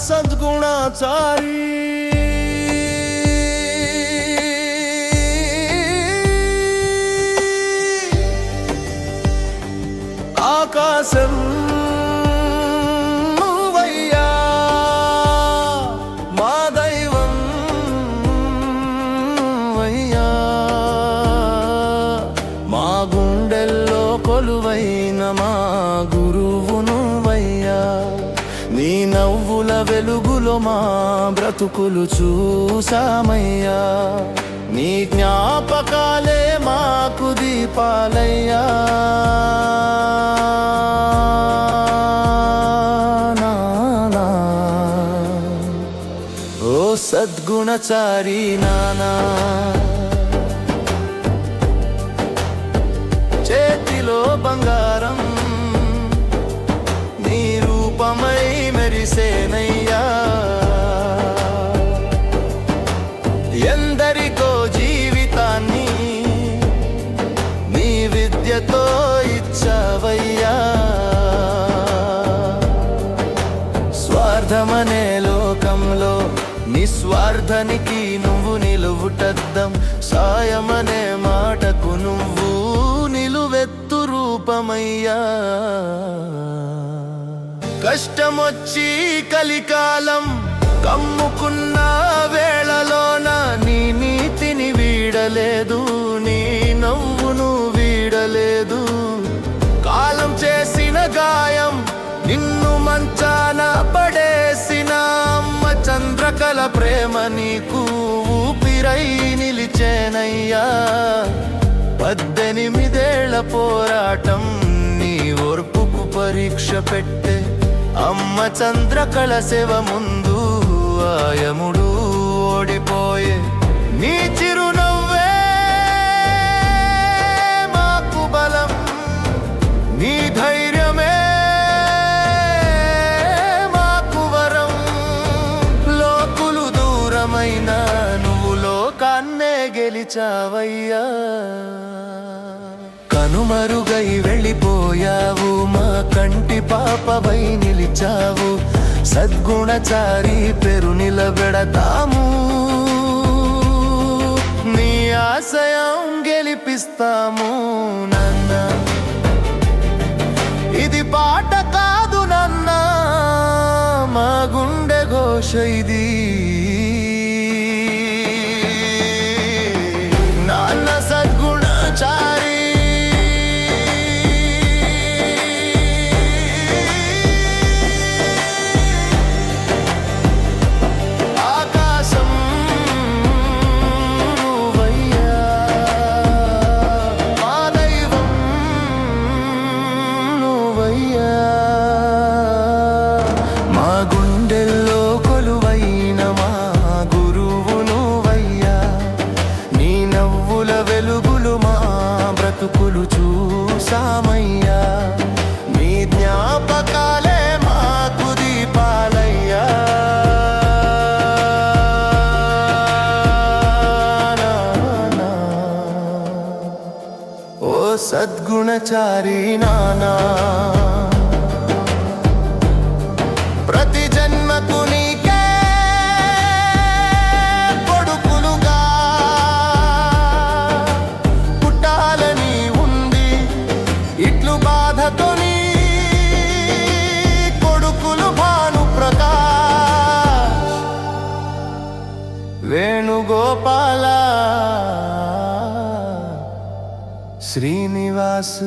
సద్గుణచారి ఆకాశం నువ్వయ్యా మా దైవం నువ్వయ్యా మా గుండెల్లో కొలువైన మా గురువు నువ్వయ్యా నీ నవ్వుల వెలుగులో మా బ్రతుకులు చూసామయ్యా నీ జ్ఞాపకాలే మాకు దీపాలయ్యా ఓ సద్గుణచారి నానా చేతిలో బంగారం నీ రూపమై మెరిసేనయ్యా ఎందరికో జీవితాన్ని నీ విద్యతో ఇచ్చావయ్యా స్వార్థమనే లోకంలో నిస్వార్థనికి నువ్వు నిలువుటద్దం సాయమనే మాటకు నువ్వు నిలువెత్తు రూపమయ్యా కష్టమొచ్చి కలికాలం కమ్ముకున్న వేళలోన నీ నీతిని వీడలేదు నీ నవ్వును వీడలేదు కాలం చేసిన గాయం నిన్ను మంచాన పడేసిన అమ్మ చంద్రకళ ప్రేమ నీకు ఊపిరై నిలిచేనయ్యా 18 పోరాటం నీ ఓర్పుకు పరీక్ష పెట్టే అమ్మ చంద్రకళ సేవ ముందు ఆయముడు ఓడిపోయే నీ చిరునవ్వే మాకు బలం నీ ధైర్యమే మాకు వరం లోకులు దూరమైన నువ్వు లోకాన్నే గెలిచావయ్యా కనుమరుగై వెళ్ళిపోయావు మా కంటి పాపవై నిలిచావు సద్గుణచారి పేరు నిలబెడతాము నీ ఆశయం గెలిపిస్తాము నాన్న ఇది పాట కాదు నాన్న మా గుండె ఘోష ఇది నాన్న సద్గుణచారి బ్రతుకులు చూసామయ్యా నీ జ్ఞాపకాలే మాకు దీపాలయ్యా ఓ సద్గుణచారి నానా ప్రతి జన్మకు నీకే వేణుగోపాల శ్రీనివాస్